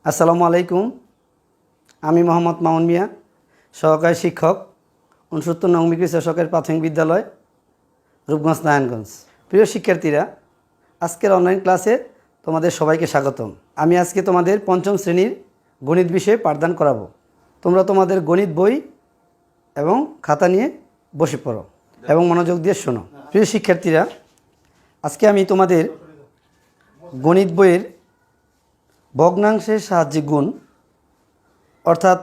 আসসালামু আলাইকুম। আমি মোহাম্মদ মামুন মিয়া, সহকারী শিক্ষক, ৬৯ নং মিকরি সরকারি প্রাথমিক বিদ্যালয়, রূপগঞ্জ নারায়ণগঞ্জ। প্রিয় শিক্ষার্থীরা, আজকের অনলাইন ক্লাসে তোমাদের সবাইকে স্বাগতম। আমি আজকে তোমাদের পঞ্চম শ্রেণীর গণিত বিষয়ে পাঠদান করাবো। তোমরা তোমাদের গণিত বই এবং খাতা নিয়ে বসে পড়ো এবং মনোযোগ দিয়ে শোনো। প্রিয় শিক্ষার্থীরা, আজকে আমি তোমাদের গণিত বইয়ের ভগ্নাংশের সাহায্যে গুণ, অর্থাৎ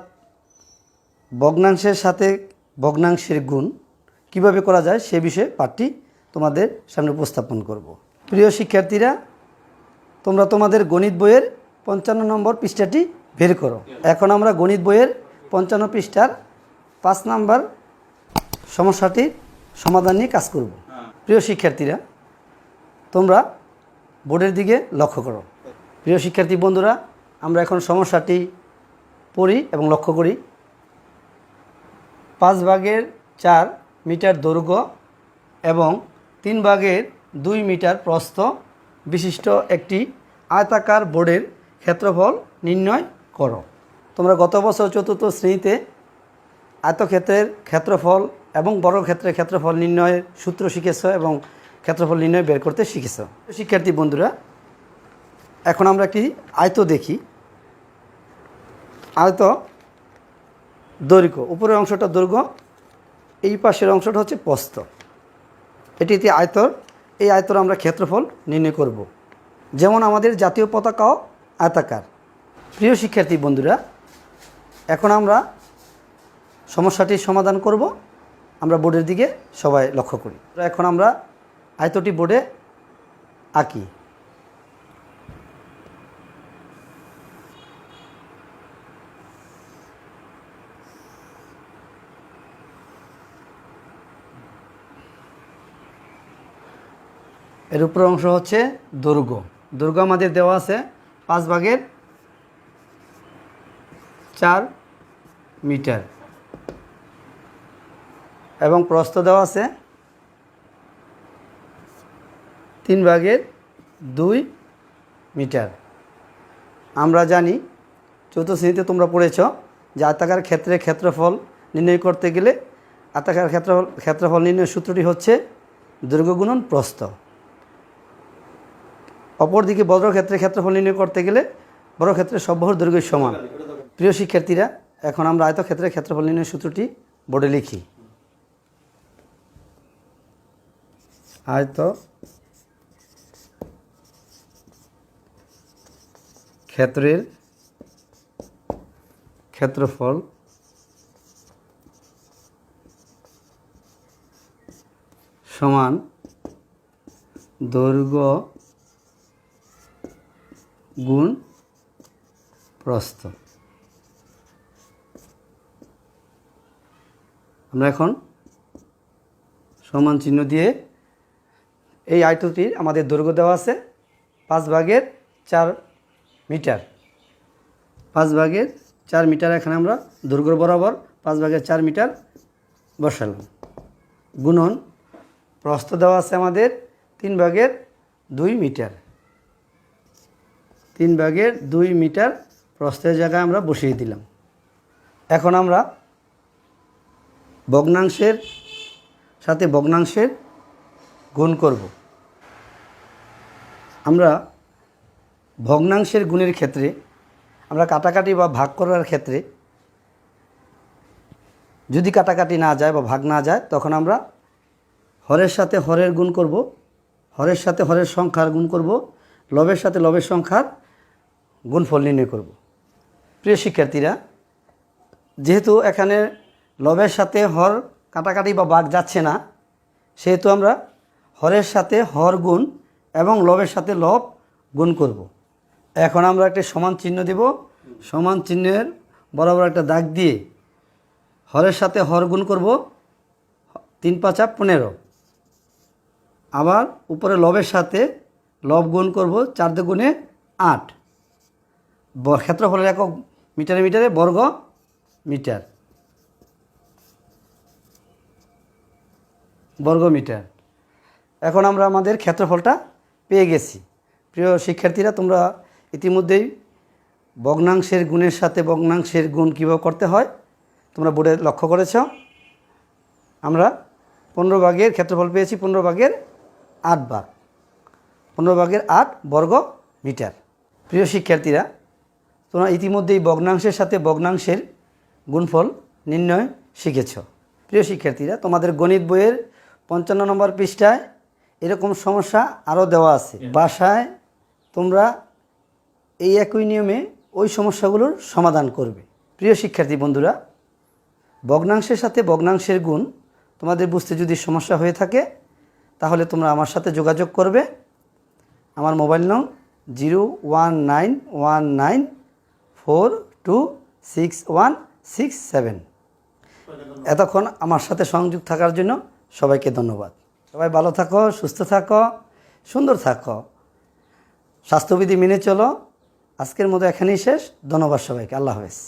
ভগ্নাংশের সাথে ভগ্নাংশের গুণ কিভাবে করা যায় সে বিষয়ে পাঠটি তোমাদের সামনে উপস্থাপন করব। প্রিয় শিক্ষার্থীরা, তোমরা তোমাদের গণিত বইয়ের ৫৫ নম্বর পৃষ্ঠাটি বের করো। এখন আমরা গণিত বইয়ের ৫৫ পৃষ্ঠার ৫ নম্বর সমস্যাটির সমাধান নিয়ে কাজ করব। প্রিয় শিক্ষার্থীরা, তোমরা বোর্ডের দিকে লক্ষ্য করো। প্রিয় শিক্ষার্থী বন্ধুরা, আমরা এখন সমস্যাটি পড়ি এবং লক্ষ্য করি। ৫/৪ মিটার দৈর্ঘ্য এবং ৩/২ মিটার প্রস্থ বিশিষ্ট একটি আয়তাকার বোর্ডের ক্ষেত্রফল নির্ণয় করো। তোমরা গত বছর ৪র্থ শ্রেণীতে আয়তক্ষেত্রের ক্ষেত্রফল এবং বর্গক্ষেত্রের ক্ষেত্রফল নির্ণয়ের সূত্র শিখেছ এবং ক্ষেত্রফল নির্ণয় বের করতে শিখেছ। শিক্ষার্থী বন্ধুরা, এখন আমরা একটি আয়ত দেখি। আয়ত দৈর্ঘ্য, উপরের অংশটা দৈর্ঘ্য, এই পাশের অংশটা হচ্ছে প্রস্থ। এটিতে আয়তর, এই আয়তর আমরা ক্ষেত্রফল নির্ণয় করব। যেমন আমাদের জাতীয় পতাকাও আয়তাকার। প্রিয় শিক্ষার্থী বন্ধুরা, এখন আমরা সমস্যাটির সমাধান করব। আমরা বোর্ডের দিকে সবাই লক্ষ্য করি। এখন আমরা আয়তটি বোর্ডে আঁকি। এর উপর অংশ হচ্ছে দৈর্ঘ্য। দৈর্ঘ্য আমাদের দেওয়া আছে ৫/৪ মিটার এবং প্রস্থ দেওয়া আছে ৩/২ মিটার। আমরা জানি ৪র্থ শ্রেণীতে তোমরা পড়েছ যে আয়তাকার ক্ষেত্রের ক্ষেত্রফল নির্ণয় করতে গেলে আয়তাকার ক্ষেত্রফল নির্ণয়ের সূত্রটি হচ্ছে দৈর্ঘ্য গুণন প্রস্থ। অপরদিকে বর্গক্ষেত্রের ক্ষেত্রফল নির্ণয় করতে গেলে বর্গক্ষেত্রের সব বাহুর দৈর্ঘ্য সমান। প্রিয় শিক্ষার্থীরা, এখন আমরা আয়তক্ষেত্রের ক্ষেত্রফল নির্ণয়ের সূত্রটি বোর্ডে লিখি। আয়ত ক্ষেত্রের ক্ষেত্রফল সমান দৈর্ঘ্য গুণ প্রস্থ। আমরা এখন সমান চিহ্ন দিয়ে এই আয়তটির আমাদের দৈর্ঘ্য দেওয়া আছে ৫/৪ মিটার। ৫/৪ মিটার এখানে আমরা দৈর্ঘ্য বরাবর ৫/৪ মিটার বসালাম। গুণন প্রস্থ দেওয়া আছে আমাদের ৩/২ মিটার। ৩/২ মিটার প্রস্থের জায়গায় আমরা বসিয়ে দিলাম। এখন আমরা ভগ্নাংশের সাথে ভগ্নাংশের গুণ করব। আমরা ভগ্নাংশের গুণের ক্ষেত্রে, আমরা কাটাকাটি বা ভাগ করার ক্ষেত্রে যদি কাটাকাটি না যায় বা ভাগ না যায়, তখন আমরা হরের সাথে হরের গুণ করব, হরের সাথে হরের সংখ্যার গুণ করব, লবের সাথে লবের সংখ্যার গুণফল নির্ণয় করব। প্রিয় শিক্ষার্থীরা, যেহেতু এখানে লবের সাথে হর কাটাকাটি বা ভাগ যাচ্ছে না, সেহেতু আমরা হরের সাথে হর গুণ এবং লবের সাথে লব গুণ করব। এখন আমরা একটা সমান চিহ্ন দেব। সমান চিহ্নের বরাবর একটা দাগ দিয়ে হরের সাথে হর গুণ করব ৩×৫ = ১৫। আবার উপরে লবের সাথে লব গুণ করব ৪×২ = ৮। ক্ষেত্রফলের একক মিটারে মিটারে বর্গ মিটার, বর্গ মিটার। এখন আমরা আমাদের ক্ষেত্রফলটা পেয়ে গেছি। প্রিয় শিক্ষার্থীরা, তোমরা ইতিমধ্যেই ভগ্নাংশের গুণের সাথে ভগ্নাংশের গুণ কীভাবে করতে হয় তোমরা বোর্ডে লক্ষ্য করেছ। আমরা 15 ভাগের ক্ষেত্রফল পেয়েছি 15 ভাগের 8 ভাগ, 15 ভাগের 8 বর্গ মিটার। প্রিয় শিক্ষার্থীরা, তোমরা ইতিমধ্যেই ভগ্নাংশের সাথে ভগ্নাংশের গুণফল নির্ণয় শিখেছ। প্রিয় শিক্ষার্থীরা, তোমাদের গণিত বইয়ের 55 নম্বর পৃষ্ঠায় এরকম সমস্যা আরও দেওয়া আছে। বাসায় তোমরা এই একই নিয়মে ওই সমস্যাগুলোর সমাধান করবে। প্রিয় শিক্ষার্থী বন্ধুরা, ভগ্নাংশের সাথে ভগ্নাংশের গুণ তোমাদের বুঝতে যদি সমস্যা হয়ে থাকে তাহলে তোমরা আমার সাথে যোগাযোগ করবে। আমার মোবাইল নং 01919426167। এতক্ষণ আমার সাথে সংযুক্ত থাকার জন্য সবাইকে ধন্যবাদ। সবাই ভালো থাকো, সুস্থ থাকো, সুন্দর থাকো, স্বাস্থ্যবিধি মেনে চলো। আজকের মতো এখানেই শেষ। ধন্যবাদ সবাইকে। আল্লাহ হাফেজ।